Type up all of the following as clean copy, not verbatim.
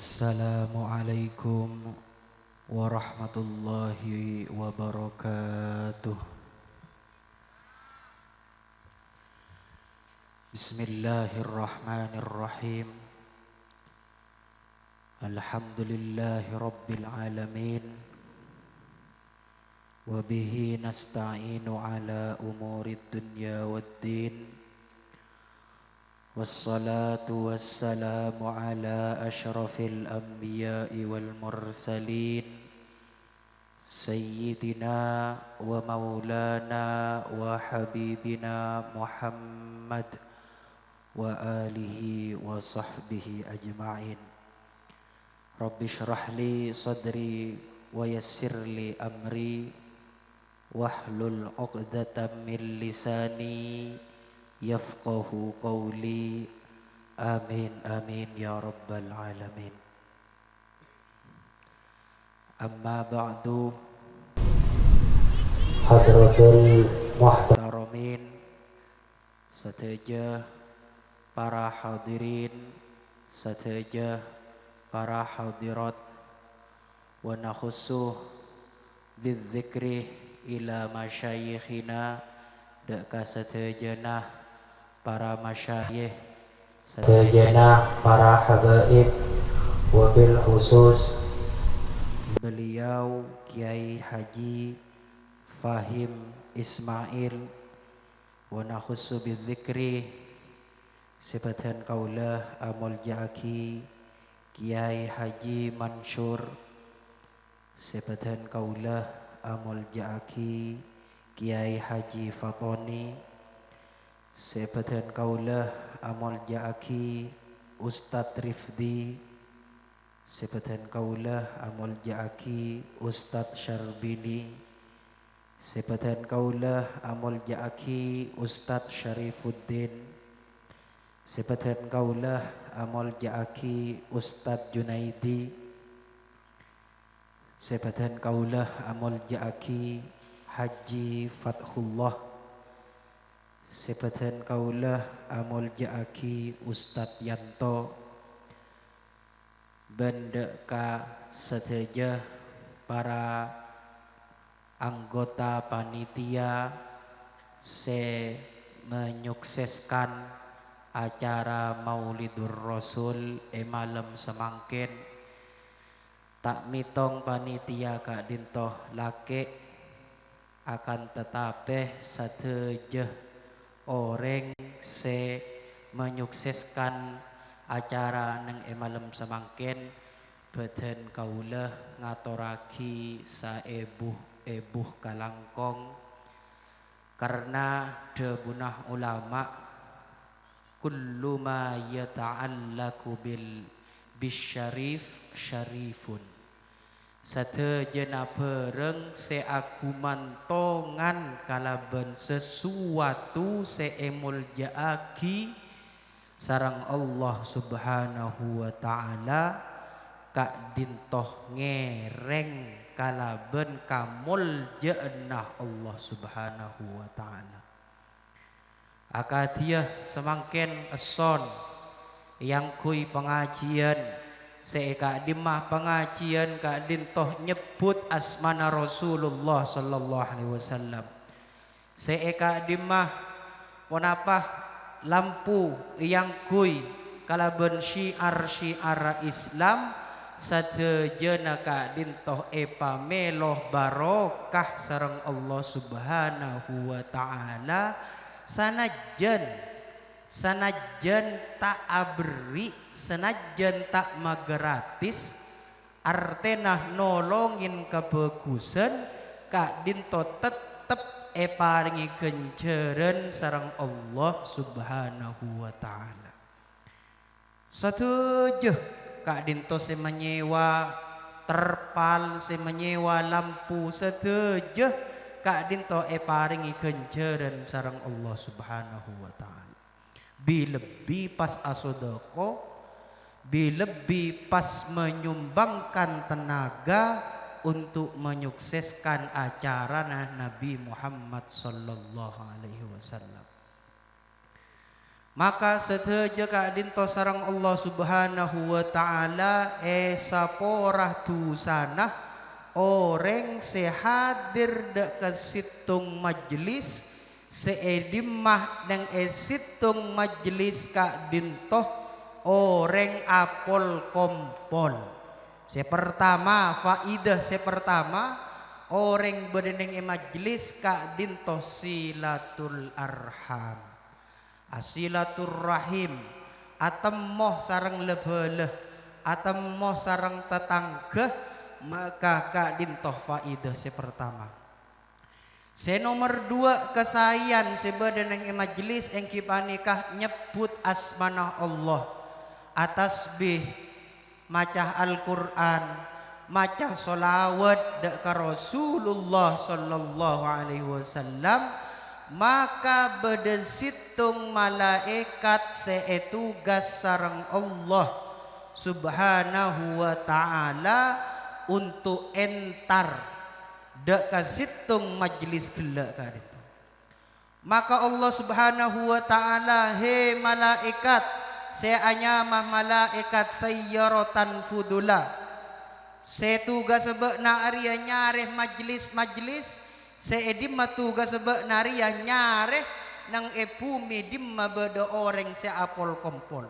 Assalamualaikum warahmatullahi wabarakatuh. Bismillahirrahmanirrahim. Alhamdulillahi rabbil alamin. Wabihi nasta'inu ala umurid dunya waddin. Wassalatu wassalamu ala ashrafil anbiya'i wal mursalin Sayyidina wa maulana wa habibina Muhammad wa alihi wa sahbihi ajma'in. Rabbi shrah li sadri wa yassir li amri wahlul 'uqdatam min lisani yafqahu qawli. Amin amin ya rabbal alamin. Amma ba'du, hadratul muhtaramin, sateja para hadirin, sateja para hadirat, wa nakhussuh bidzikri ila masyayikhina, deka satejanah para masyayikh, satejanah para habaib, wabil khusus beliau Kiai Haji Fahim Ismail, wa nakhussu bidzikri sifatan kaulah amul ja'aki Kiai Haji Mansur, sifatan kaulah amul ja'aki Kiai Haji Fatoni, sifatan kaulah amul ja'aki Ustadz Rifdi, sifatan kaulah amul ja'aki Ustadz Syarbini, sifatan kaulah amul ja'aki Ustadz Syarifuddin, sifatan kaulah amul ja'aki Ustadz Junaidi, sifatan kaulah amul ja'aki Haji Fathullah, sifatan kaulah amul ja'aki Ustadz Yanto, bendeka sateja para anggota panitia se menyukseskan acara Maulidur Rasul malam semangkin. Tak mitong panitia kak dintoh lake, akan tetapi sateja orang se menyukseskan acara neng malam semangkin, beten kaulah ngatoraki saebuh kalangkong, karena debunah ulama kullu ma yata'allaku bisyarif syarifun. Satejana pereng seakuman tongan kalaban sesuatu seemul jaaki sarang Allah subhanahu wa ta'ala, kak dintoh ngereng kalaban kamul ja'nah Allah subhanahu wa ta'ala. Akadiyah semangkin eson yang kui pengajian seeka dimah pengajian kak dintoh nyebut asmana Rasulullah sallallahu alaihi wasallam, seeka dimah wanapah lampu yang kui kalaban syiar Islam sadejana kak dintoh epa meloh barokah sareng Allah subhanahu wa ta'ala, sanajan tak abri, sanajan tak magratis, artenah nolongin kebagusan kak dinto tetep paringi kenceren sareng Allah subhanahu wa ta'ala. Sateja kak dinto se menyewa terpal, se menyewa lampu, sateja kak dinto paringi kenceren sareng Allah subhanahu wa ta'ala. Bilebih pas asodoko, bilebih pas menyumbangkan tenaga untuk menyukseskan acara Nabi Muhammad sallallahu alaihi wasallam. Maka seteja ka dinto sarang Allah Subhanahu wa taala saporah tu sana orang sehadir de ke situng majlis seedimah nang situng majlis ka dinto orang apol kompol. Sepertama faidah sepertama orang berdeneng majlis ka dinto silatul arham. Asilaturrahim atemmoh sarang lebeleh atemmoh sarang tetangga maka ka dintoh faidah sepertama. Nomor 2 kesayan sebadan yang majlis yang kipanikah nyebut asmanah Allah atas bih macah Al-Quran macah solawat ka Rasulullah sallallahu alaihi wasallam maka bedesitung malaikat seetugas sareng Allah Subhanahu wa taala untuk entar dek kasitung majlis gelak kaditu. Maka Allah Subhanahu wa taala he malaikat seanyamah malaikat sayyaratan fudula setugas sebekna arya nyareh majlis-majlis seedim matuga sebab nariyah nyareh nang epumi dimma beda orang seapol kompol.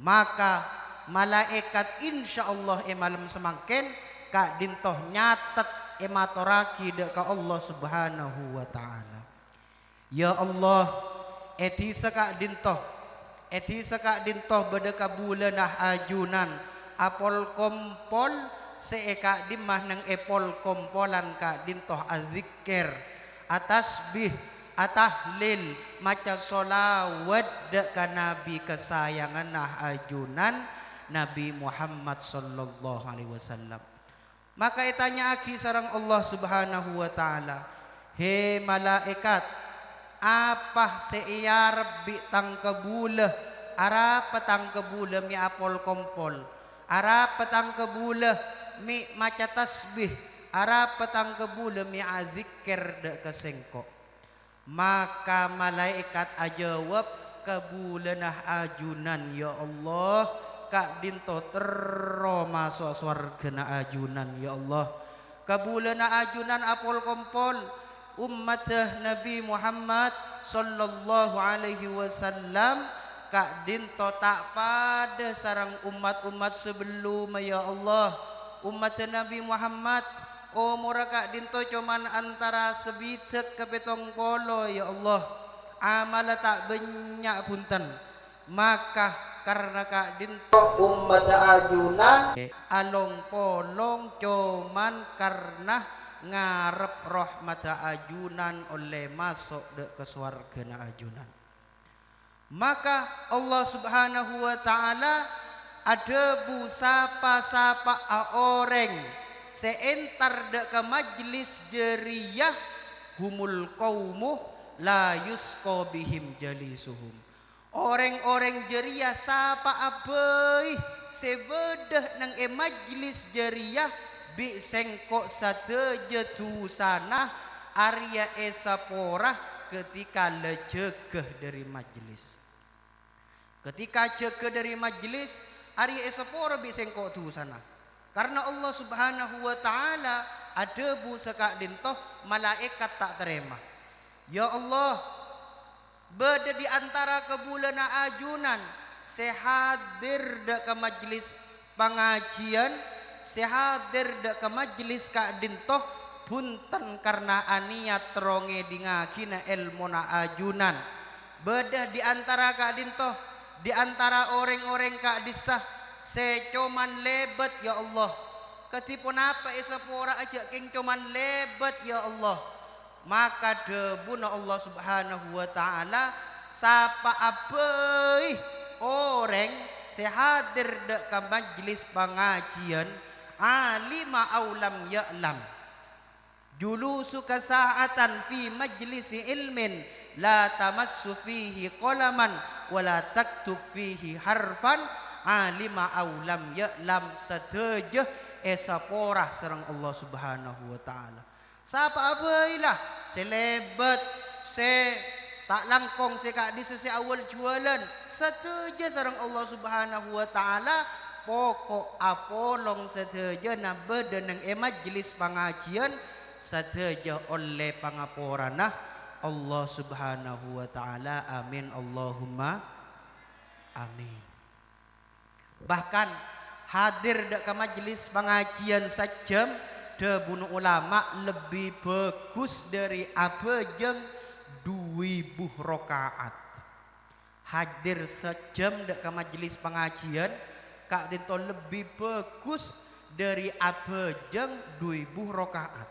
Maka malaikat insyaallah malam semangken ka dintoh nyatet matoraki dek ka Allah Subhanahu wa taala. Ya Allah etisa ka dintoh beda ka bulanah ajunan apol kompol seeka dimah nang epol kompolan ka dintoh azikir atas bih atahlil maca solawat dek ka nabi kesayangan nah ajunan Nabi Muhammad sallallahu alaihi wasallam. Maka itanya aki sarang Allah Subhanahu wa taala, he malaikat apa seiyar bi tang kebulah ara petang kebulah mi apol kompol ara petang kebulah mi maca tasbih ara petang kebulah mi azikir de kesengko. Maka malaikat ajawab kebulanah ajunan ya Allah kak dinto terro masuk swargana ajunan ya Allah kebulanah ajunan apol kompol umat Nabi Muhammad sallallahu alaihi wasallam kak dinto tak pada sarang umat-umat sebelum ya Allah umat Nabi Muhammad muraka dinto cuman antara sebitek ke petong polo ya Allah amala tak banyak punten. Maka karena kak dinto umat ajunan along polong cuman karena ngarep rahmat ajunan oleh masuk ke swarga ajunan. Maka Allah Subhanahu wa taala ada bu sapa-sapa orang seentar dek ke majlis jeriyah humul qaumu la yusqa bihim jalisuhum. Orang-orang jeriyah sapa abai sebedah nang majlis jeriyah bi sengkok sateja tu sana arya esapora ketika lejegeh dari majlis. Ketika cegah dari majlis Ari esapora bisengko tu sana. Karena Allah Subhanahu wa taala ada bu sekak dintoh malaikat tak terima. Ya Allah, beda di antara kebulan ajunan sehadir dak ke majlis pengajian, sehadir dak ke majlis kak dintoh punten karena aniat teronge dingakina ilmu na ajunan. Beda di antara kak dintoh di antara orang-orang kak disah secoman lebet ya Allah. Ketipun apa esapora aja king cuman lebet ya Allah. Maka debuna Allah Subhanahu wa taala sapa abai orang sehadir dek ke majlis pengajian alima aulam ya'lam julusu kasaatan fi majlisi ilmin la tamassu fihi qalaman wala taktub fihi harfan alima aulam ya'lam sateja esaporah serang Allah Subhanahu wa taala. Sapa abailah selebet se tak langkong seka di sesi awal jualan setuju sareng Allah Subhanahu wa taala pokok apolong setuju na bedeneng majlis pengajian setuju oleh pangaporana Allah Subhanahu wa taala. Amin Allahumma amin. Bahkan hadir dek ke majlis pengajian sejam debunu ulama lebih bagus dari apa jeng 2000 rakaat. Hadir sejam dek ke majlis pengajian kak dinto lebih bagus dari apa jeng 2000 rakaat.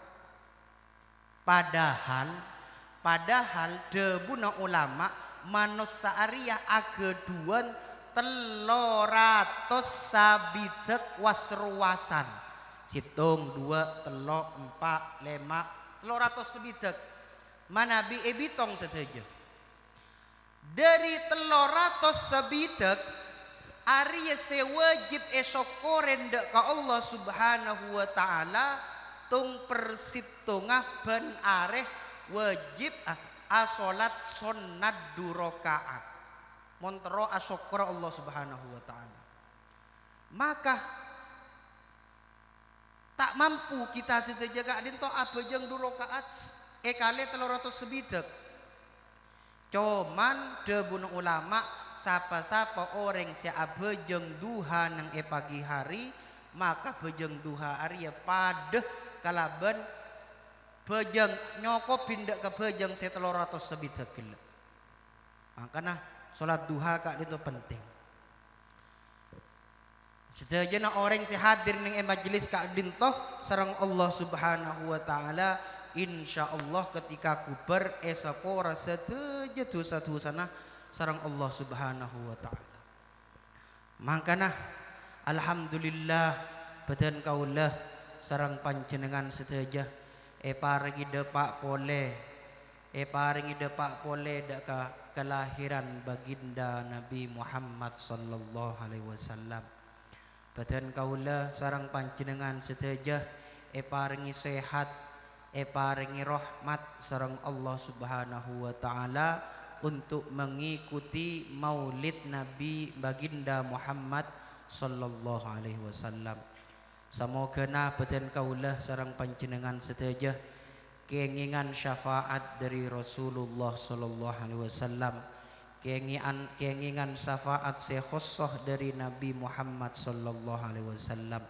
Padahal debuna ulama manus saariyah ageduan 300 sabitek wasruwasan. Situng 2, 3, 4, 5, 300 sabitek. Mana bi ebitong saja. Dari 300 sabitek Arya sewajib esokoren dek ka Allah Subhanahu wa taala tung persitungah ben areh wajib asolat sunnat 2 rakaat. Montro asokor Allah Subhanahu wa taala. Maka tak mampu kita seteja kak dinto abejeng 2 rakaat kali 300 sebidek. Cuman debun ulama sapa-sapa orang si abejeng duha nang pagi hari maka bejeng duha hari ya padeh kalaban bejeng nyokop pindah ke bejeng 300 sebidek gila. Makanya sholat duha kak itu penting. Sedajana orang si hadir ning majelis kak dintoh sareng Allah Subhanahu wa taala insyaallah ketika kuber esapora setuju dosa-dosana sareng Allah Subhanahu wa taala. Makana alhamdulillah badan kaulah sareng panjenengan sedaja paringi depak pole dak kelahiran baginda Nabi Muhammad sallallahu alaihi wasallam. Badan kaula sareng panjenengan sedaja paringi sehat paringi rahmat sareng Allah Subhanahu wa taala untuk mengikuti maulid Nabi baginda Muhammad sallallahu alaihi wasallam. Semoga badan kaula sareng panjenengan sedaja keinginan syafaat dari Rasulullah sallallahu alaihi wasallam, keinginan syafaat sekhosoh dari Nabi Muhammad sallallahu alaihi wasallam.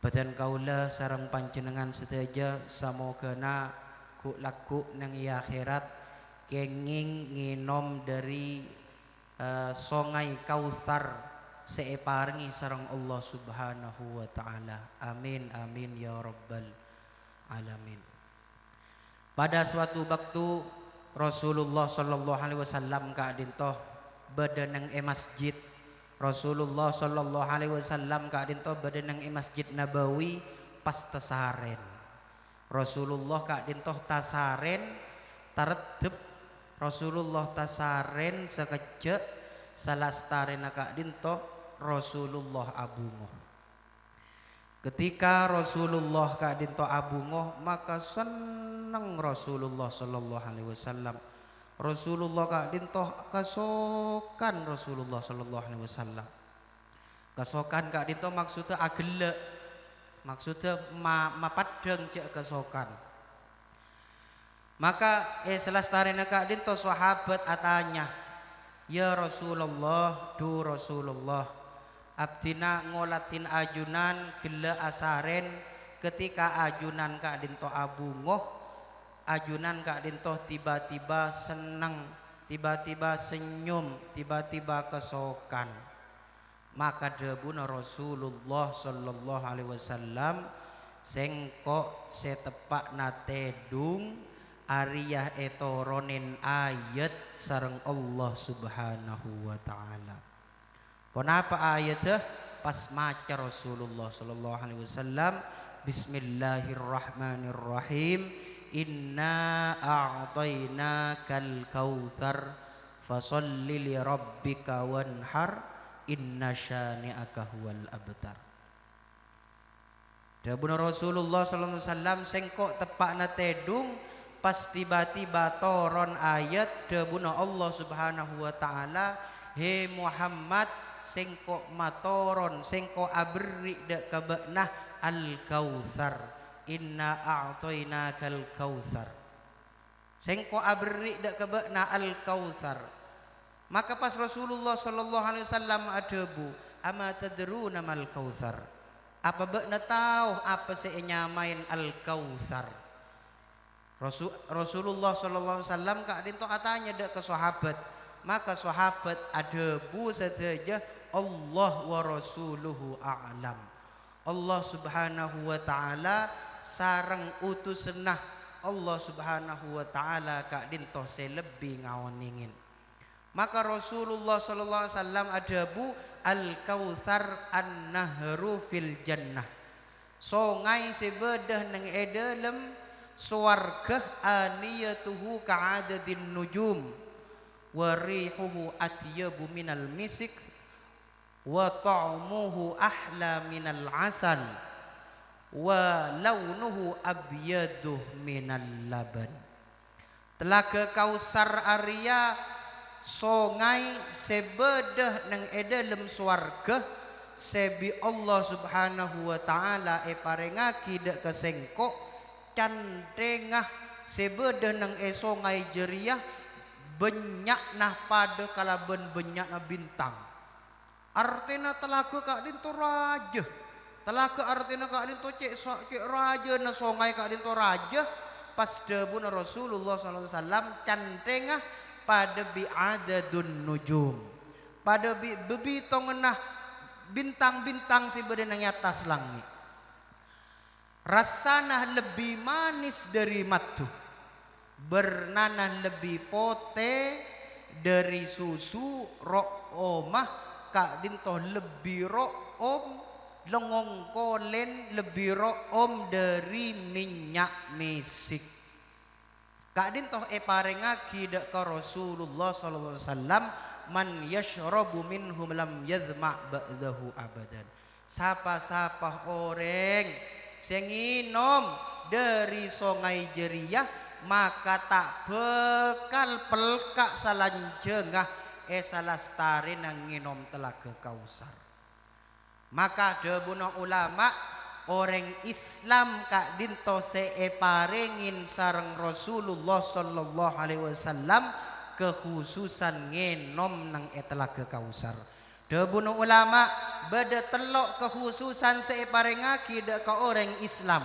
Badan kaula sareng panjenengan sedaja semoga ku laku nang akhirat kenging nginom dari songai Kautsar separingi sareng Allah Subhanahu wa taala. Amin amin ya rabbal alamin. Pada suatu waktu Rasulullah sallallahu alaihi wasallam ka dintoh badanang masjid. Rasulullah sallallahu alaihi wasallam ka dintoh badanang Masjid Nabawi pas tasaren. Rasulullah ka dintoh tasaren taredep Rasulullah tasaren sekejap salastarena ka dintoh Rasulullah abungoh. Ketika Rasulullah ka dinto abungoh maka seneng Rasulullah sallallahu alaihi wasallam. Rasulullah ka dinto kasokan Rasulullah sallallahu alaihi wasallam. Kasokan ka dinto maksudnya agele. Maksudnya mapadeng cek kasokan. Maka selastarena ka dinto sahabat atanya, "Ya Rasulullah, du Rasulullah, abdina ngolatin ajunan gila asaren ketika ajunan kak dinto abungoh ajunan kak dinto tiba-tiba seneng tiba-tiba senyum tiba-tiba kesokan." Maka debuna Rasulullah sallallahu alaihi wasallam sengkok setepak natedung ariyah etoronin ayat sareng Allah Subhanahu wa taala. Kenapa ayatnya pas maca Rasulullah sallallahu alaihi wasallam Bismillahirrahmanirrahim inna a'tainakal kautsar fasholli li rabbika wanhar inna syani'aka huwal abtar. Dabuna Rasulullah sallallahu alaihi wasallam sengkok tepakna tedung pas tiba-tiba toron ayat debuna Allah Subhanahu wa taala, he Muhammad sengko matoron sengko abri de kabeknah al kautsar, inna a'tainakal kautsar, sengko abri de kabeknah al kautsar. Maka pas Rasulullah sallallahu alaihi wasallam adebu, ama tadruna mal kautsar, apa bekna tahu apa senyamain al kautsar. Rasulullah sallallahu alaihi wasallam kak dinto katanya dek ke sahabat, maka sahabat adebu saja, Allah wa rasuluhu a'lam, Allah subhanahu wa ta'ala sareng utusenah Allah subhanahu wa ta'ala kak dinto selebih ngawoningin. Maka Rasulullah sallallahu alaihi wasallam adebu al kautsar an-nahru fil jannah, songai sebedah nang edalem swarga, aniyatuhu ka'adadin nujum wa rihuhu atyabu minal misik wa ta'muhu ahla minal asal wa launuhu abyadu minal laban. Telaga Kausar Arya songai sebedah nang edalem swarga, sebi Allah subhanahu wa ta'ala parengaki dek kesengkok cantengah sebedah nang songai jeriah benyak nah pada kalaben benyak nah bintang. Artinya telaga kak dinto raja, telaga artinya kak dinto cek raja na songai kak dinto raja. Pas debuna Rasulullah SAW cantengah pada bi'adadun nujum, pada bebitong nah bintang-bintang sebedah nang atas langit. Rasana lebih manis dari madu, bernanah lebih pote dari susu, ro'omah kak dintoh lebih ro'om, lengong kolen lebih ro'om dari minyak misik. Kak dintoh parengaki dek ka Rasulullah sallallahu alaihi wasallam, man yashrabu minhum lam yadhma' ba'dahu abadan. Sapa-sapa orang senginom dari songai jeriah maka tak bekal pelkak salanjengah salastari nang nginom telaga Kausar. Maka debuna ulama orang Islam kak dinto parengin sareng Rasulullah sallallahu alaihi wasallam kekhususan nginom nang telaga Kausar. Debuna ulama beda telok kekhususan parengaki dek ka orang Islam.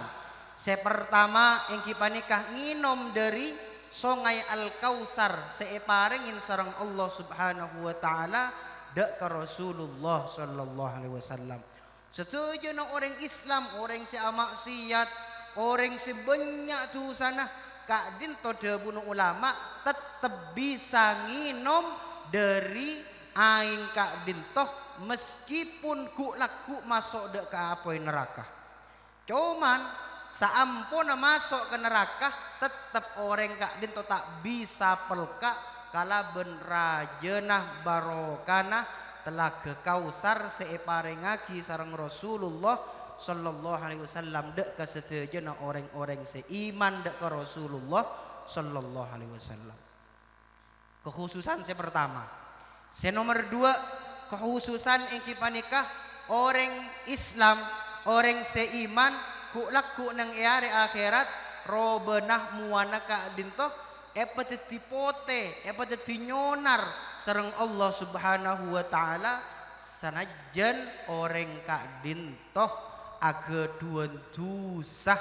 Pertama yang kipanikah nginom dari songai al kautsar parengin sareng Allah subhanahu wa ta'ala dek ka Rasulullah sallallahu alaihi wasallam. Setuju na orang Islam, orang si maksiat, orang si banyak tu sana kak dinto debuna ulama tetap bisa nginom dari aing kak dintoh meskipun ku laku masuk dek ke apoi neraka. Cuman saampun masuk ke neraka tetap orang kak dintoh tak bisa pelka kalaben rajenah barokana telaga Kausar parengaki sareng Rasulullah sallallahu alaihi wasallam dek ke setejana orang-orang seiman dek ke Rasulullah sallallahu alaihi wasallam. Kekhususan pertama. Nomor dua, kekhususan yang kipanikah orang Islam, orang seiman ku laku nang akhirat robenah muana ka dinto epateti pote epateti nyonar sareng Allah subhanahu wa ta'ala, sanajan orang ka dinto aga duan dusah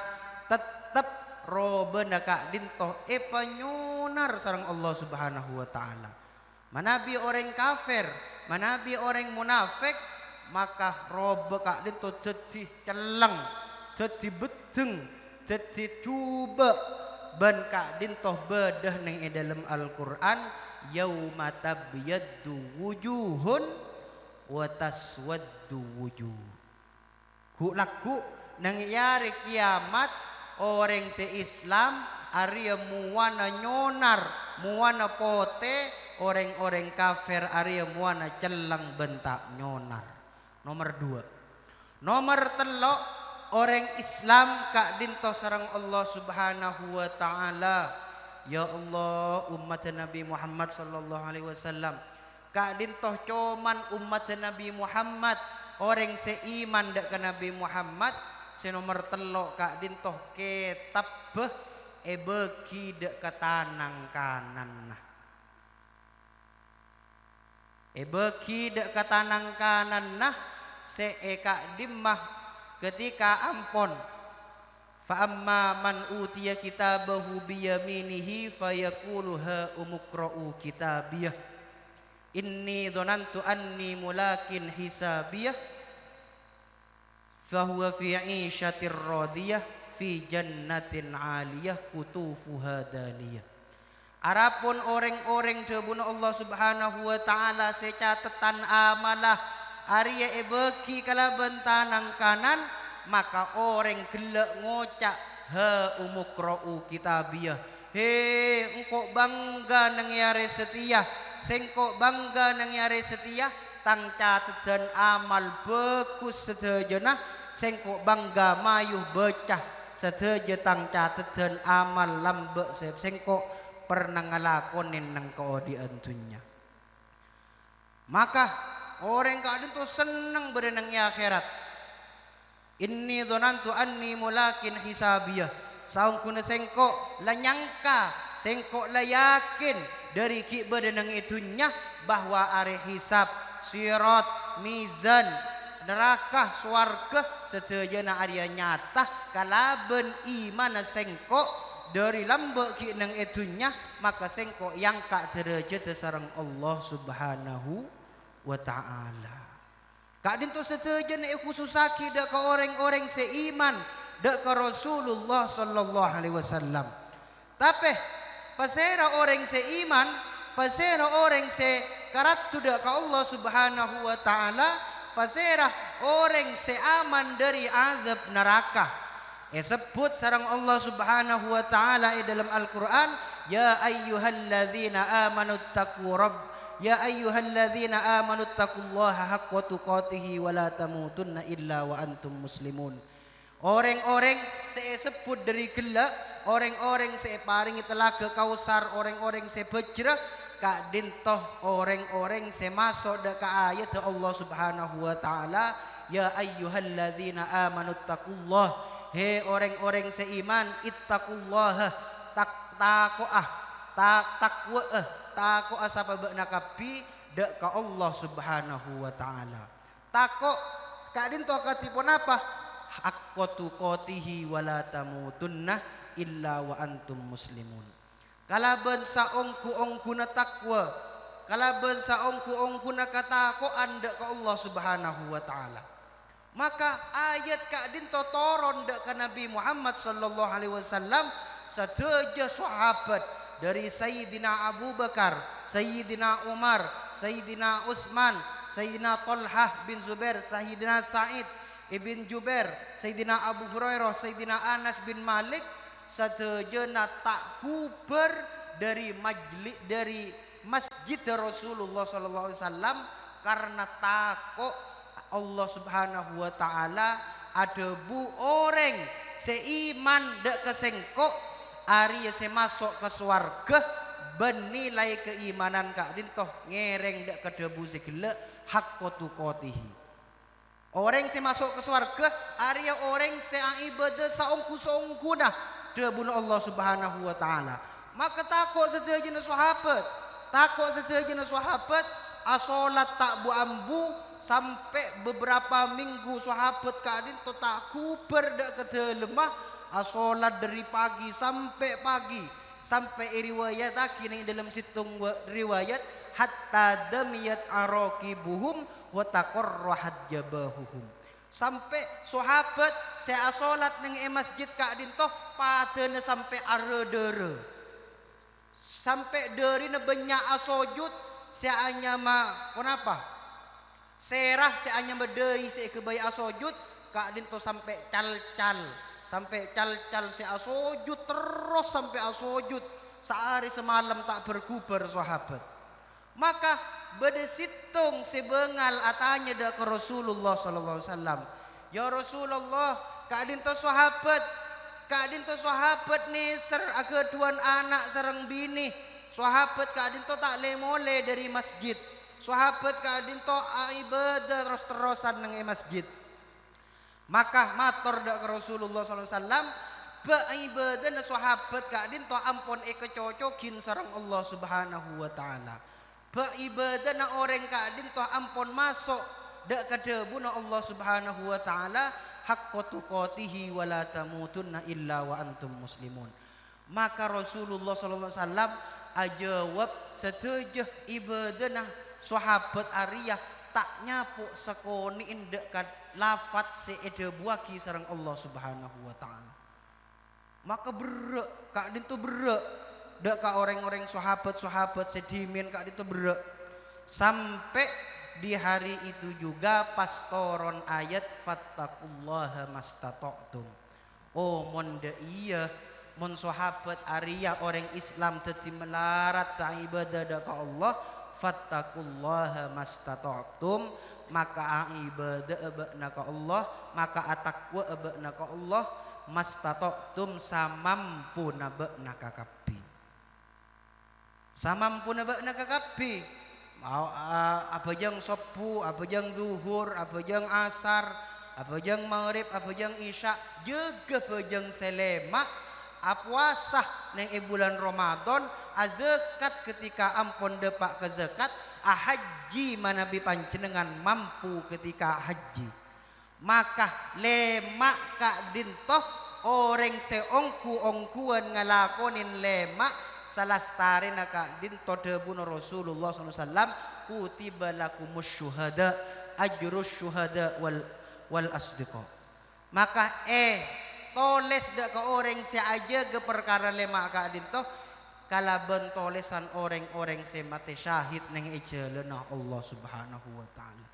tetep robenah ka dinto nyonar sareng Allah subhanahu wa ta'ala. Manabi orang kafir, manabi orang munafik, maka robe kak dinto jadi celang, jadi beteng, jadi cuba ban kak dinto bedah neng dalam Al-Quran, yauma tabyaddu wujuhun wa taswaddu wujuh. Ku laku nang yari kiamat orang se-Islam Arya muwana nyonar, muwana pote, orang-orang kafir Arya muwana celang bentak nyonar. Nomor dua. Nomor telok orang Islam kak dinto sarang Allah subhanahu wa ta'ala ya Allah umat Nabi Muhammad sallallahu alaihi wasallam kak dintoh cuman umat Nabi Muhammad orang seiman dak ke Nabi Muhammad senomor telok kak dintoh kitab beki dak ke tanang kanan nah beki dak ke tanang kanan nah seeka dimmah ketika ampon fa amma man utiya kitabahu biyaminihi fayaqulu ha umqra'u kitabiyah inni dhanantu anni mulakin hisabiyah fahuwa fi 'ishatir radiyah fi jannatin 'aliyah kutufuha daniyah. Arapun orang-orang debuna Allah Subhanahu wa taala secatatan amalah Arya ebeki kalaban tanang kanan maka orang gelak ngocak ha umqra'u kitabiyah he engkau bangga nang yare setia sengkok bangga nang yare setia tang catetan amal bagus sedejana sengkok bangga mayuh becah sedeje tang catetan amal lambe sengkok pernah ngalakonin nang kaodi antunya maka orang kadin tu senang berenang ya akhirat inni dhanantu anni mulakin hisabiyah saung kuna sengkok la nyangka sengkok la yakin dari ki berenang itunya bahwa are hisab sirat mizan neraka swarga sedayana arya nyata kalaben iman sengkok dari lambek ki nang itunya maka sengkok yang kak derajat sareng Allah Subhanahu wa taala kak dinto sedayana khususaki dak ka orang-orang seiman dak ka Rasulullah sallallahu alaihi wasallam tapi pasera orang seiman pasera orang se karatu dak ka Allah Subhanahu wa taala pasera orang seaman dari azab neraka sebut sareng Allah Subhanahu wa taala dalam Al-Qur'an ya ayyuhalladzina amanu taqu rabb ya ayyuhalladzina amanu taqullaha haqqa tuqatih wa la tamutunna illa wa antum muslimun orang-orang sebut dari gelak orang-orang paringi telaga kausar orang-orang bejrah kak dintoh orang-orang masuk dak ayat Allah Subhanahu wa taala ya ayyuhalladzina amanu taqullah he orang-orang seiman ittaqullaha takwa sabab nakapi dak ka Allah Subhanahu wa taala takok kak dintoh katipun apa haqqa tuqatihi wala tamutunna illa wa antum muslimun kalaban saongku na takwa kalaban saongku na katakoan dak ka Allah Subhanahu wa taala maka ayat kak dinto toron dak ka Nabi Muhammad sallallahu alaihi wasallam sadeja sahabat dari Sayyidina Abu Bakar Sayyidina Umar Sayyidina Utsman Sayyidina Talhah bin Zubair Sayyidina Sa'id Ibn Jubair Sayyidina Abu Hurairah Sayyidina Anas bin Malik sadejana tak kuber dari masjid Rasulullah sallallahu alaihi wasallam karena takut Allah Subhanahu wa taala ada bu orang seiman dak kesengkok ari se masuk ke swarga benilai keimanan kak dintoh ngereng dak kedebu segele haqqa tuqatihi orang se masuk ke swarga ari orang se ibadah saungku-saungkuna debun Allah Subhanahu wa taala maka takut sedejana sahabat asolat tak bu ambu sampai beberapa minggu sahabat kadin to tak kuber dak kedelemah asolat dari pagi sampai riwayat akini dalam situng riwayat hatta damiyat araqibuhum wa taqarrahat jabahuhum sampai sahabat saya salat ning masjid kak dintoh padana sampai aredere sampai dari banyak asojud saya hanya kenapa serah saya hanya bedei saya kebayi asojud kak dintoh sampai cal-cal saya asojud terus sampai asojud sehari semalam tak berkubar sahabat maka bedesitung sebengal atanya dak ke Rasulullah sallallahu alaihi wasallam ya Rasulullah kak dintoh sahabat kadin to sahabat ni keduan anak sareng bini. Sahabat kadin to tak lemole dari masjid. Sahabat kadin to ibadah terus-terusan nang masjid. Maka matur dak Rasulullah sallallahu alaihi wasallam baibadah na sahabat kadin to ampun kecocokin sareng Allah Subhanahu wa taala. Baibadah na orang kadin to ampun masuk dak kadebu na Allah Subhanahu wa taala haqqa tuqatihi wa la tamutunna illa wa antum muslimun. Maka Rasulullah sallallahu alaihi wasallam ajawab setuju ibadana sahabat Ariyah tak nyapuk sekoni indek kad lafat seede buaki sareng Allah Subhanahu wa taala. Maka berek kak dintu berek dak ka orang-orang sahabat-sahabat sedimin kak dintu berek sampai di hari itu juga pas toron ayat fattaqullaha mastata'tum. Oh mon de iya mon sahabat Ariyah orang Islam teti melarat sa ibadah dak ka Allah fattaqullaha mastata'tum, maka ibadah abna ka Allah, maka atakwa abna ka Allah mastata'tum samampu nabna ka kabeh. Samampu nabna ka kabeh. Apa jang sopu, apa jang duhur, apa jang asar, apa jang maghrib, apa jang isya, juga apa jang selema, puasah neng bulan Ramadan, zakat ketika ampun depak ke zakat, haji manabi panjenengan mampu ketika haji. Maka lemak kak dintoh orang seongku-ongkuan ngalakonin lemak salastari naka dinto debuna Rasulullah SAW kutiba lakumus syuhada ajrus syuhada wal asdiqa. Maka toles dak ke orang se aja ke perkara lemak kak dinto kalaban tolesan orang-orang se mati syahid neng ejalana Allah Subhanahu wa taala.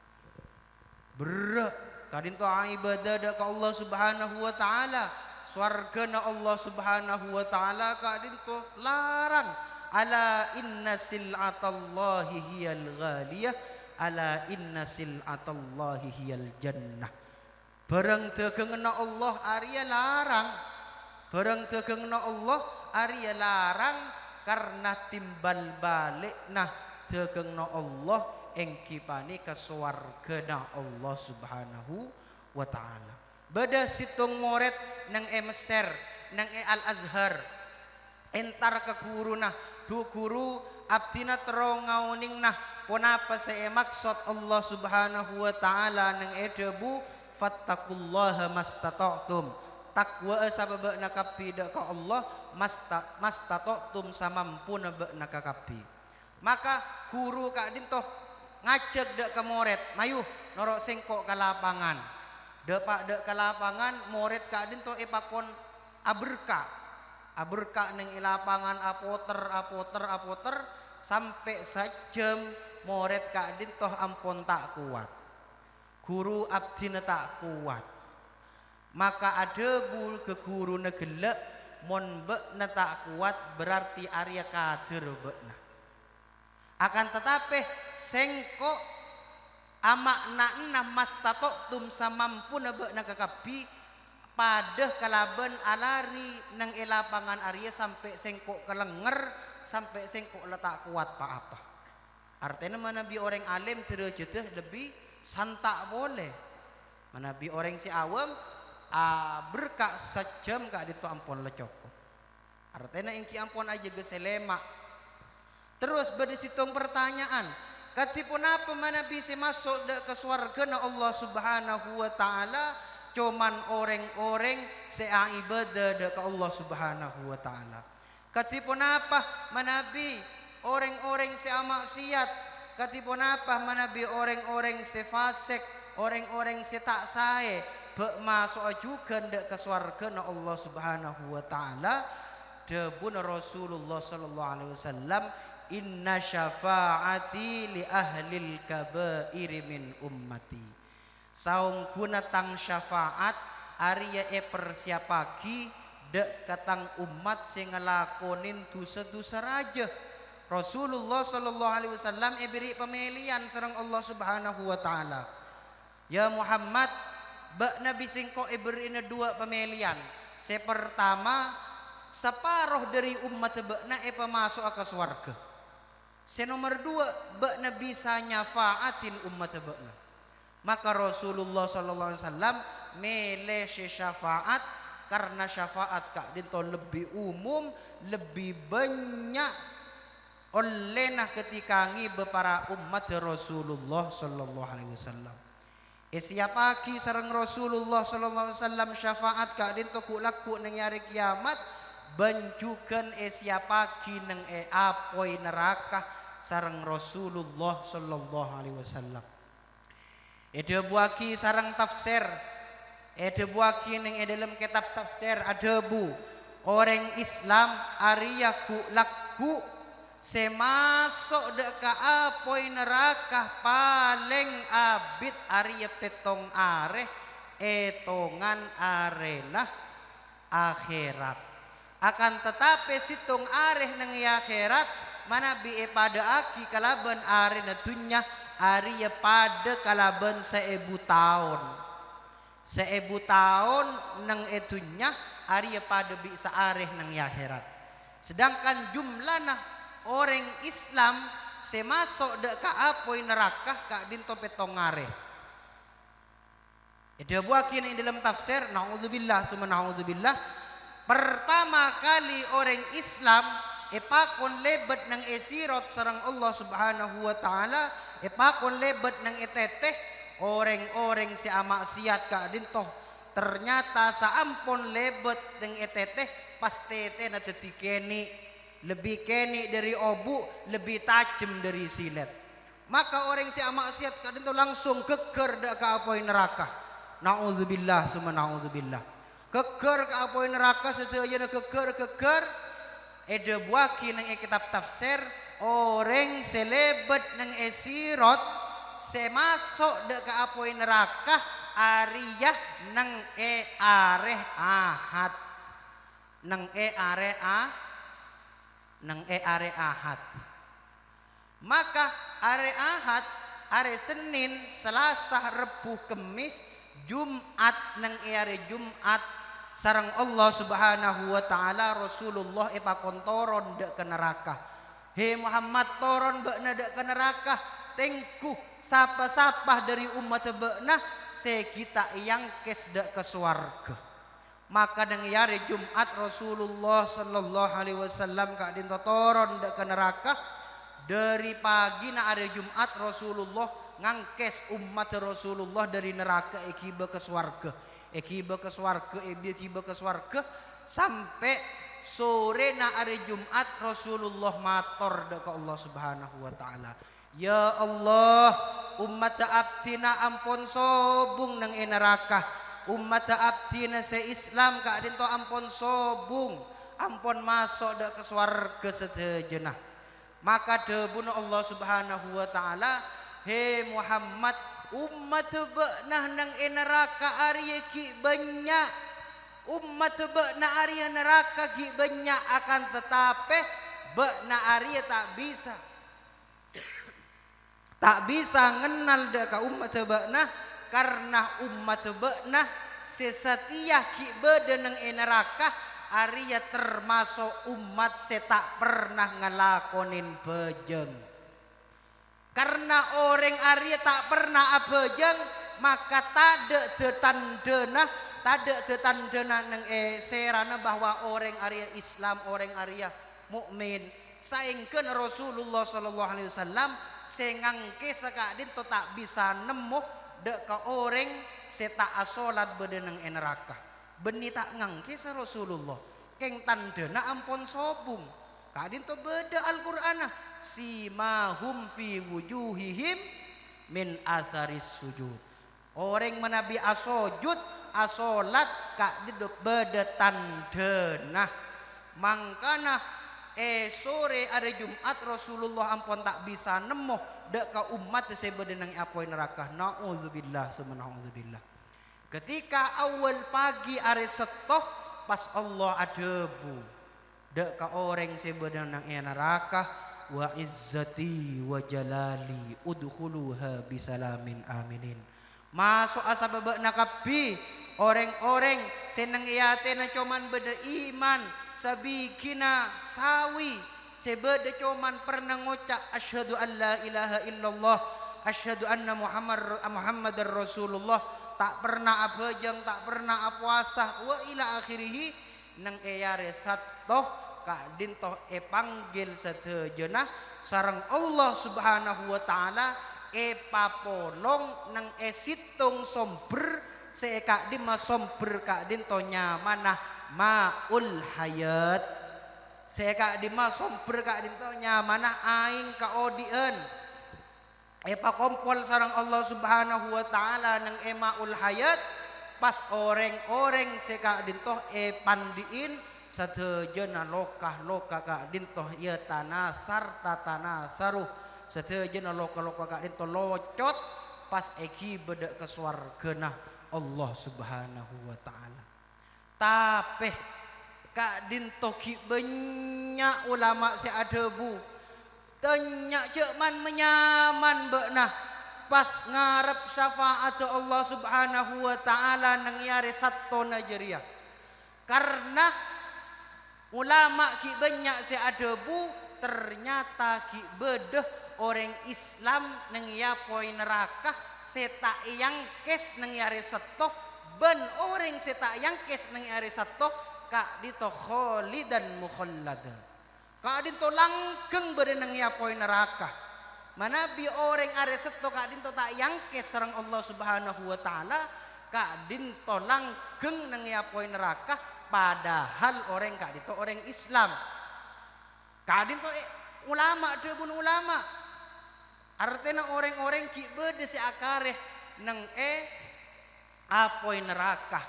Berat kadin to ibadah dak ka Allah Subhanahu wa taala, swargana Allah Subhanahu wa taala kadin to larang. Ala inna sil'atallahi hiyal ghaliyah, ala inna sil'atallahi hiyal jannah. Barang tegengna Allah arya larang, barang tegengna Allah arya larang karena timbal balik nah tegengna Allah engkipani ke swargana Allah Subhanahu wa taala. Beda situng moret nang Mesir nang Al Azhar entar ke guru nah du guru abdina terong ngauning nah punapa saya maksud Allah Subhanahu wa taala nang debu fattaqullaha mastata'tum, takwa sababna kapi dak ka Allah mastata'tum samampuna bakna kapi. Maka guru kak dintoh ngajak dak ke moret mayu norok sengkok ke lapangan depak dak ke lapangan moret kak dintoh pakon aberka neng lapangan apoter sampai sajam moret kak dintoh ampun tak kuat, guru abdina tak kuat. Maka ada ke guru negelek mon bekna tak kuat berarti arya kader bekna. Akan tetapi sengko amakna mastata'tum samampuna bekna kakabi pada kalaban alari nang elapangan arya sampai sengko kelenger sampai sengko letak kuat apa. Artinya manabi orang alim derajatnya lebih santak boleh. Manabi orang si awam berkak sejam kak itu ampun lecoko. Artinya ingki ampun aja geselemak. Terus berdisitung pertanyaan, katipun apa manabi si masuk ke swargana Allah Subhanahu wa taala cuman orang-orang seibadah ke Allah Subhanahu wa taala. Katipun apa manabi orang-orang semaksiat, katipun apa manabi orang-orang sefasik, orang-orang tak sae masuk juga ndak ke swargana Allah Subhanahu wa taala. Debun Rasulullah sallallahu alaihi wasallam inna syafaati li ahlil kabairi min ummati. Saung gunatang syafaat arya persiapaki dek katang umat sing ngelakonin dosa-dosa raja. Rasulullah sallallahu alaihi wasallam beri pemilihan sareng Allah Subhanahu wa taala. Ya Muhammad, bak Nabi singko beri dua pemilihan. Sepertama separuh dari umat bekna masuk ke surga. Senomor dua bekna bisa nyafaatin umat bekna. Maka Rasulullah sallallahu alaihi wasallam mele syafaat karena syafaat kak dinto lebih umum, lebih banyak oleh nah ketika ngibe para umat Rasulullah sallallahu alaihi wasallam. Siapaki sareng Rasulullah sallallahu alaihi wasallam syafaat kak dinto ku laku nang hari kiamat banjukan siapaki nang apoi neraka sareng Rasulullah sallallahu alaihi wasallam. Ada buaki sarang tafsir, ada buaki neng dalam kitab tafsir ada bu orang Islam ariyaku laku semasuk deka apoi neraka paling abid ariya petong areh etongan arena akhirat. Akan tetapi situng areh neng akhirat mana bi pada aki kalaban arena dunya Arya pada kalaban 1000 tahun. 1000 tahun nang etunya Arya pada bisa areh nang akhirat. Sedangkan jumlahna orang Islam semasuk dek ka apoi neraka kak dinto petong areh. Ada buakin yang dalam tafsir naudzubillah summa naudzubillah. Pertama kali orang Islam epakon lebet nang esirot sareng Allah Subhanahu wa taala epakon lebet nang eteteh orang-orang si amaksiat kak dintoh ternyata saampun lebet nang eteteh pas tete na tetikeni lebih keni dari obu lebih tajam dari silet. Maka orang si amaksiat kak dintoh langsung keker dak ka apoi neraka. Naudzubillah summa naudzubillah. Keker ka apoi neraka sedaya keker ede buaki nang kitab tafsir orang selebet nang esirot semasuk dek ka apoi neraka ariyah nang areh ahad nang areh ahad. Maka are ahad are Senin Selasa Rebu Kemis Jumat nang are Jumat sarang Allah Subhanahu wa taala Rasulullah pakontoron dek ke neraka. He Muhammad toron bekna dek ke neraka tengku sapa-sapa dari umat bekna sekita yang kes dek ke swarga. Maka nang yari Jumat Rasulullah sallallahu alaihi wasallam kak dinto toron dek ke neraka. Dari pagi na hari Jumat Rasulullah ngangkes umat Rasulullah dari neraka ekiba ke swarga. Ekiba ke swarga sampai sore na hari Jumat Rasulullah mator deka Allah Subhanahu wa taala. Ya Allah, umat abdina ampun sobung nang neraka. Umat abdina se Islam ka dinto ampun sobung, ampun masuk dek ke swarga setejenah. Maka debun Allah Subhanahu wa taala, he Muhammad umat beknah nang neraka arya ki banyak. Umat beknah arya neraka ki banyak akan tetapi beknah arya tak bisa ngenal deka umat beknah karena umat beknah sesetia ki bede nang neraka arya termasuk umat setak pernah ngelakonin bejeng. Karena orang Arya tak pernah abejeng maka tade tetandena neng serana bahwa orang Arya Islam orang Arya mukmin saingkeun Rasulullah sallallahu alaihi wasallam sengangke sakadin to tak bisa nemu dek ka orang seta asolat bede neng neraka. Beni tak ngangke sa Rasulullah keng tandena ampun sobung. Kadin to beda Al-Qur'ana simahum fi wujuhihim min atharis sujud. Orang menabi asojud asolat kadin do beda tandena. Mangkana sore ada Jumat Rasulullah ampun tak bisa nemu dek ka umat sebeda nang apoi neraka. Nauzubillah summa nauzubillah. Ketika awal pagi are setoh pas Allah adebu dek ka orang sebenarnya nang neraka wa izzati wa jalali udkhuluha bisalamin aminin. Masuk asabab nakabi orang-orang seneng iate na cuman beda iman sabikina sawi sebeda cuman pernah ngucap asyhadu an la ilaha illallah asyhadu anna muhammadar rasulullah tak pernah abejeng tak pernah apuasa wa ila akhirih nang eyare sattoh ka dintoh panggil satejeunah sareng Allah subhanahu wa ta'ala papolong nang situng somber seeka di ma somber ka dinto nyamanah maul hayat seeka di ma somber ka dinto nyamanah aing ka odieun kompol sareng Allah subhanahu wa ta'ala nang maul hayat pas oreng-oreng seka dinto pandiin satejeuna lokah-lokah ka dinto ieu tanasar tatanasaruh satejeuna loka-loka ka dinto locot pas eki beda ke swargeuna Allah subhanahu wa ta'ala tapeh ka dinto ki banyak ulama si adebu tanya cekman menyaman beunah pas ngarep syafaat Allah subhanahu wa ta'ala nang yare sattona jeriah karena ulama ki banyak si adebu ternyata ki bedeh orang Islam nang ya poin neraka seta yang kes nang yare settoh ben orang seta yang kes nang yare settoh ka dito kholidan mukhallada ka dito langgeng bade nang ya poin neraka manabi orang are settoh ka dito tak yang kes sareng Allah subhanahu wa ta'ala ka dito langgeng nang ya poin neraka padahal orang ka dito orang Islam ka dito ulama debun ulama artinya orang-orang ki bede si akareh nang apoy neraka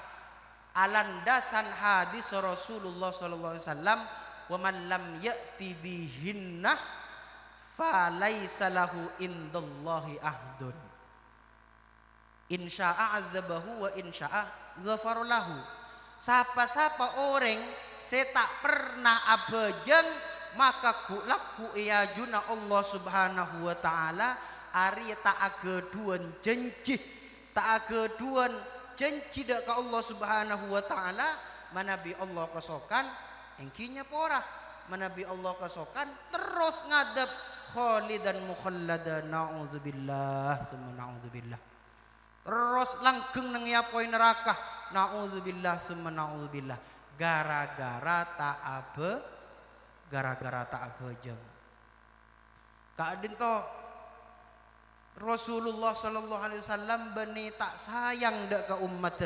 alandasan hadis Rasulullah sallallahu alaihi wasallam wa man lam ya'ti bihinna falaisa lahu indallahi ahdun insya'a adzabahu wa insya'a ghafara lahu sapa-sapa orang saya tak pernah abejeng maka laku ia juna Allah subhanahu wa ta'ala ari tak ageduan janji tak ageduan janji dak ka Allah subhanahu wa ta'ala manabi Allah kesokan engkinya porah manabi Allah kesokan terus ngadep khalidan mukhallada naudzubillah summa naudzubillah terus langgeng nang yapoi neraka naudzubillah summa naudzubillah gara-gara tak abejeng kaadin to Rasulullah sallallahu alaihi wasallam bani tak sayang dak ka umat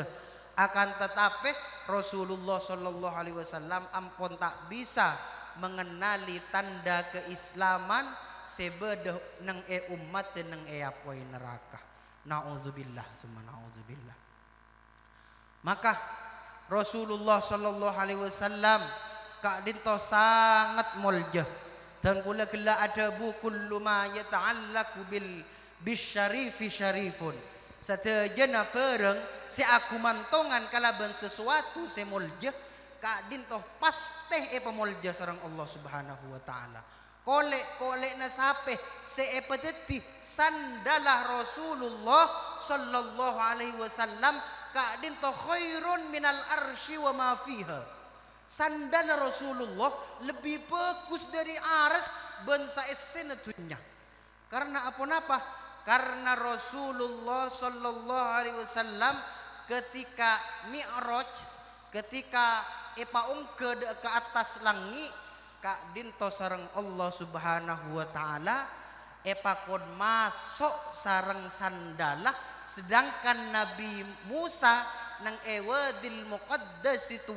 akan tetapi Rasulullah sallallahu alaihi wasallam ampun tak bisa mengenali tanda keislaman sebedeh nang umat nang apoi neraka naudzubillah summa naudzubillah maka Rasulullah sallallahu alaihi wasallam kak dinto sangat muljah dan kula gela ada bu kullu ma yata'allaqu bil bisyarifi syarifun satejana pereng si aku mantongan kalaban sesuatu si muljah kak dinto pasteh pemulja sareng Allah subhanahu wa ta'ala kolek na sape si epeteti sandalah Rasulullah sallallahu alaihi wasallam kak dinto khairun minal arsy wa ma fiha sandal Rasulullah lebih bagus dari aras bangsa esenatunya karena apa karena Rasulullah sallallahu alaihi wasallam ketika mi'raj ketika paungke ke atas langit kak dinto sareng Allah subhanahu wa ta'ala kon masuk sareng sandalah sedangkan Nabi Musa nang ewadil muqaddas itu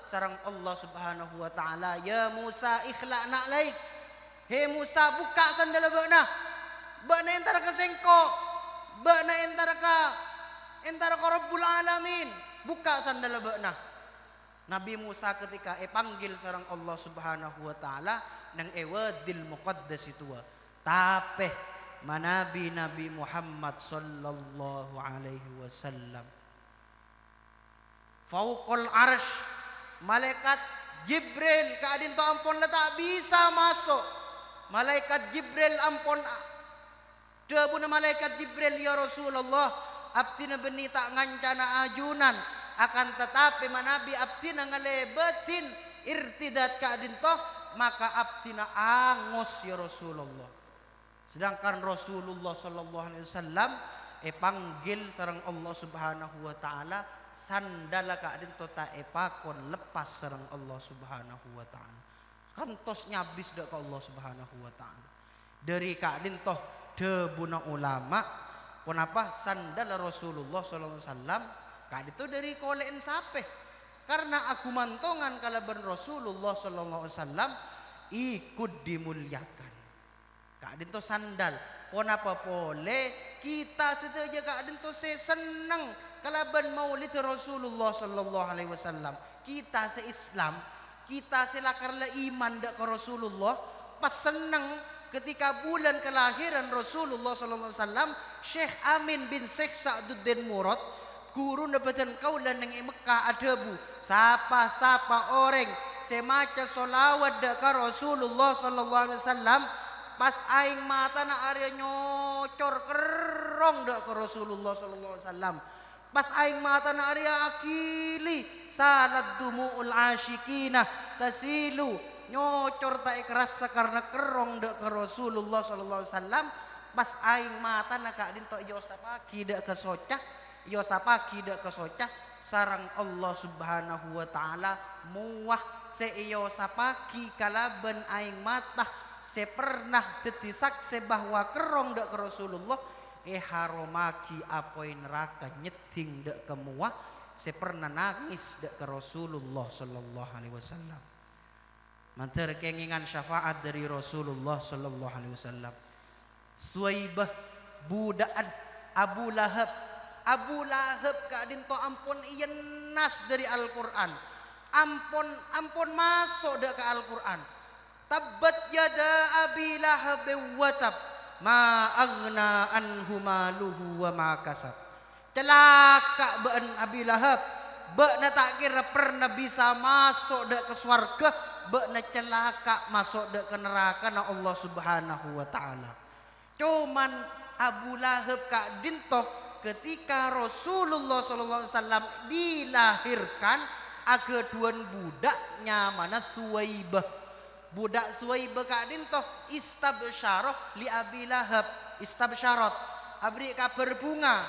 sarang Allah subhanahu wa ta'ala ya Musa ikhla'na alaik he Musa buka sandal bakna entara ka sengko bakna entara ka Rabbul Alamin buka sandal bakna Nabi Musa ketika panggil sarang Allah subhanahu wa ta'ala nang ewadil muqaddas itu tapeh manabi Nabi Muhammad sallallahu alaihi wasallam fauqal arsh malaikat Jibril kaadin to ampun tak bisa masuk malaikat Jibril ampun debuna malaikat Jibril ya Rasulullah abtina beni tak ngancana ajunan akan tetapi manabi abtina ngalebetin irtidat ka dinto maka abtina angos ya Rasulullah. Sedangkan Rasulullah sallallahu alaihi wasallam panggil sareng Allah Subhanahu wa taala sandala ka dinto ta pakon lepas sareng Allah Subhanahu wa taala. Kantos nyabis dak ka Allah Subhanahu wa taala. Dari ka dinto debuna ulama kenapa sandal Rasulullah sallallahu alaihi wasallam ka itu dari koleen sape karena aku mantongan kalaban Rasulullah sallallahu alaihi wasallam ikut dimuliakan ka itu sandal kenapa boleh kita saja ka itu senang kalaban maulid Rasulullah sallallahu alaihi wasallam kita se-Islam kita selakarla iman dak ke Rasulullah pas senang ketika bulan kelahiran Rasulullah sallallahu alaihi wasallam Syekh Amin bin Syekh Sa'duddin Murad guru nebatan kaulan nang Mekah adabu sapa orang semaca solawat dak ka Rasulullah sallallahu alaihi wasallam pas aing mata na area nyocor kerong dak ka Rasulullah sallallahu alaihi wasallam pas aing mata na area akili salat dumuul asyikina tasilu nyocor tak ikhras karena kerong dak ke Rasulullah sallallahu alaihi wasallam pas aing mata nak dinto yosapaki dak ke socah yosapaki dak ke socah sarang Allah Subhanahu wa taala muah se yosapaki kalaban aing mata se pernah detisak se bahwa kerong dak ke Rasulullah haromaki apoi neraka nyeting dak ke muah se pernah nangis dak ke Rasulullah sallallahu alaihi wasallam. Mantar kengingan syafaat dari Rasulullah sallallahu alaihi wasallam. Suwaibah budaan Abu Lahab. Abu Lahab kadin to ampun ieu nas dari Al-Qur'an. Ampun masuk dak ke Al-Qur'an. Tabbat yada Abi Lahab wa tab ma aghna anhu maluhu wa ma kasab. Celaka beun Abi Lahab. Beuna tak kira pernah bisa masuk dak ke surga. Beuna celaka masuk ke neraka na Allah Subhanahu wa taala. Cuman Abu Lahab ka dinto ketika Rasulullah sallallahu alaihi wasallam dilahirkan ageduan budaknya mana Thuwaibah. Budak Thuwaibah ka dinto istabsyarah li Abi Lahab istabsyarat abri kabar bunga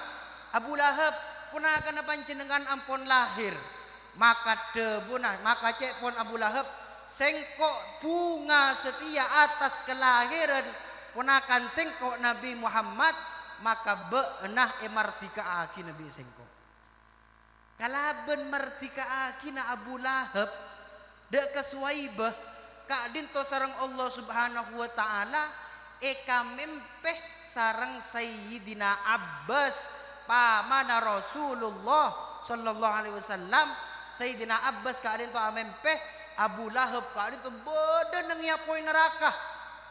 Abu Lahab punakan panjenengan ampun lahir maka debunah maka cek pun Abu Lahab sengkok bunga setia atas kelahiran punakan sengkok Nabi Muhammad maka beunah mardika aki Nabi sengkok kalaben mardika aki na Abu Lahab dek ke Thuwaibah ka dinto sareng Allah Subhanahu wa taala eka mempeh sareng Sayyidina Abbas pamana Rasulullah sallallahu alaihi wasallam Sayyidina Abbas ka dinto amempeh Abu Lahab ka itu beda nang yapoi neraka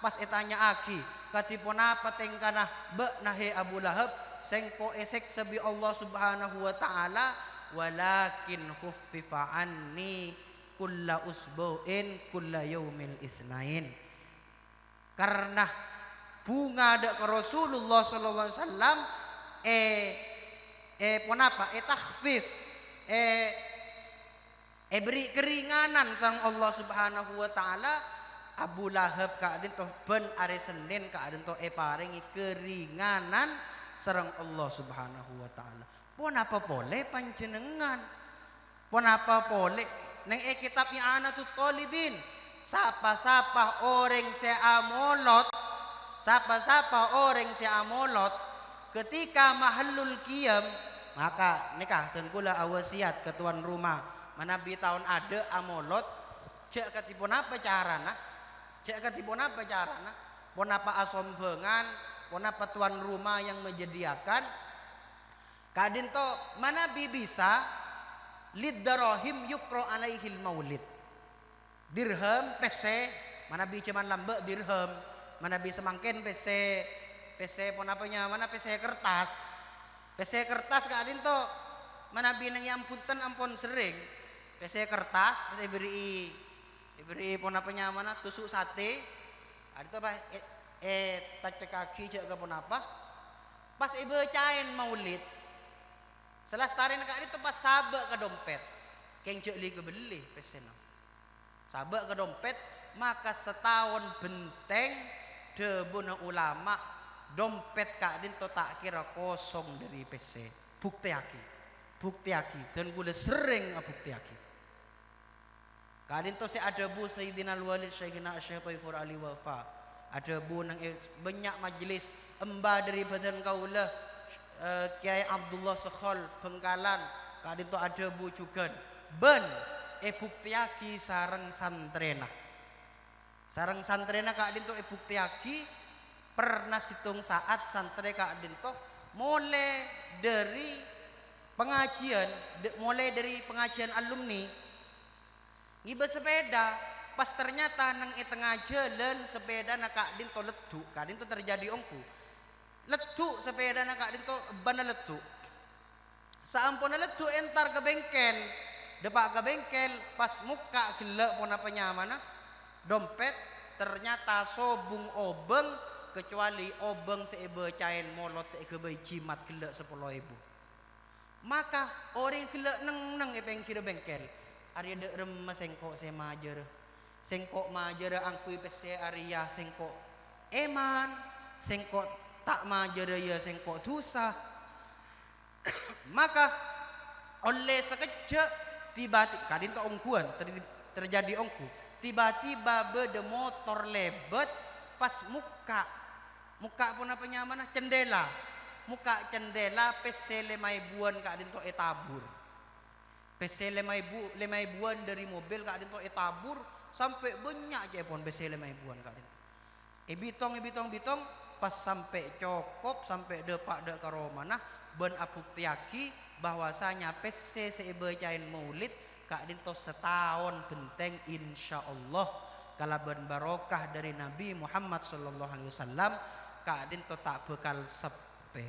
pas etanya aki katipun apa tengkana be nahe Abu Lahab sengko esek sebi Allah Subhanahu wa taala walakin khuffifa anni kulla usbu'in kulla yaumil isnain karena bunga dak ke Rasulullah sallallahu alaihi wasallam ponapa takhfif beri keringanan sang Allah Subhanahu wa taala Abu Lahab kaadin toh ben are Senin kaadin toh paringi keringanan sareng Allah Subhanahu wa taala. Pun apa boleh panjenengan? Pun apa boleh neng kitab I'anatul Talibin sapa-sapa orang seamolot sapa-sapa orang seamolot ketika mahallul qiyam maka nikah tengkula awasiat ke tuan rumah manabi tahun ada amolot cek katipun apa carana cek katipun apa carana pun apa asombengan pun apa tuan rumah yang menyediakan kadin to manabi bisa lid darahim yukro alaihil maulid dirham pese manabi cuman lambe dirham manabi semangken pese pun apanya mana pese kertas kadin to manabi nang ampunten ampun sering pese kertas pese diberi pun apanya mana tusuk sate ada to apa tacek kaki cek ke pun apa pas ibu cain maulid Selastari nak itu pas sabak ke dompet. Keng cek li ke beli pesena. Sabak ke dompet maka setahun benteng debuna ulama dompet kak din to tak kira kosong dari PC. Bukti aki dan gula sering bukti aki. Kadin to si ada bu Sayyidina Al-Walid Syekhina Syekh Thaifur Ali Wafa. Ada bu nang banyak majlis emba dari badan kaulah Kiai Abdullah Sekhol Bengkalan. Kadin to ada bu juga ben bukti aki sarang santrena. Sarang santrena kadin to bukti aki pernah situng saat santre kadin to mulai dari pengajian alumni ngiba sepeda pas ternyata nang tengah jalan sepeda nak kadin to ledu kadin to terjadi ongku ledu sepeda nak kadin to bana ledu saampun ledu entar ke bengkel depak ke bengkel pas muka gelek pun apa nyamana dompet ternyata sobung obeng kecuali obeng seebe cain molot seebe jimat gelek 10.000. Maka orang gelek neng kira bengkel Arya dek remah sengkok saya majer sengkok majer angkui pese Arya sengkok eman sengkok tak majer ya sengkok dosa. Maka oleh sekejap tiba-tiba kadin to ongkuan terjadi ongku tiba-tiba bede motor lebet pas muka pun apa nyaman cendela muka cendela PC 5.000-an kadin to etabur PC 5.000-an dari mobil kadin to etabur sampai banyak je pun PC 5.000-an kadin bitong pas sampai cokop sampai depak dek karo mana ben abuktiaki bahwasanya PC sebe cain maulid kadin to setahun benteng insyaallah kalaban barokah dari Nabi Muhammad sallallahu alaihi wasallam kadin to tak bekal sepe.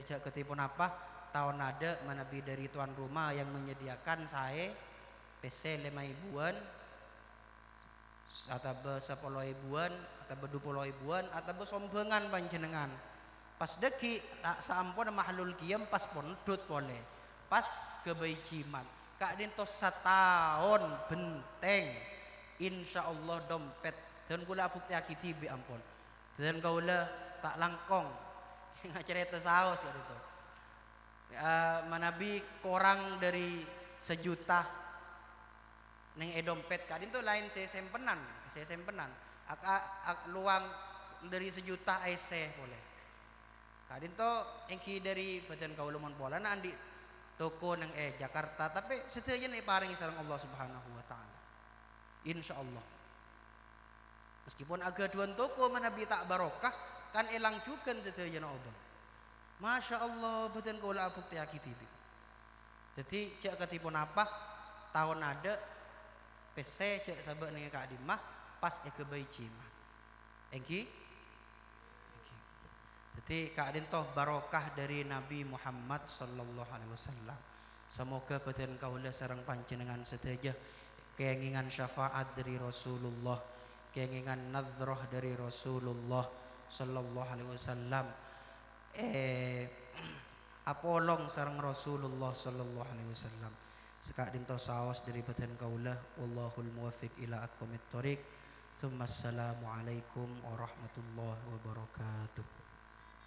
Ketipun apa? Tahun ada Nabi dari tuan rumah yang menyediakan saya PC 5.000-an atau 10.000-an atau 20.000-an atau sombengan panjenengan. Pas deki tak sampun mahlul kiam pas pondut boleh. Pas kebai jimat. Kadin to setahun benteng. Insyaallah dompet dan gula bukti akitibi ampun. Dan gaula tak langkong. Cerita saus gitu. Manabi korang dari 1 juta neng dompet kadin tuh lain saya simpenan luang dari 1 juta IC boleh kadin tuh engki dari badan kauluman bola na andi toko neng Jakarta tapi setuju nih paring sareng Allah Subhanahu wa taala insyaallah meskipun agak duan toko manabi tak barokah kan elang juga setuju na obang Masya Allah badan kaula bukti akitibi jadi cek ketipun apa tahun ada PC cek sabak nih kak dimah pas kebai cima engki jadi kak din toh barokah dari Nabi Muhammad sallallahu alaihi wasallam semoga badan kaula sareng panjenengan sedaja keinginan syafaat dari Rasulullah keinginan nadhrah dari Rasulullah sallallahu alaihi wasallam apolong sareng Rasulullah sallallahu alaihi wasallam sekak dinto saos dari badan kaulah wallahul muwaffiq ila aqwamit thoriq. Assalamu alaikum warahmatullahi wabarakatuh.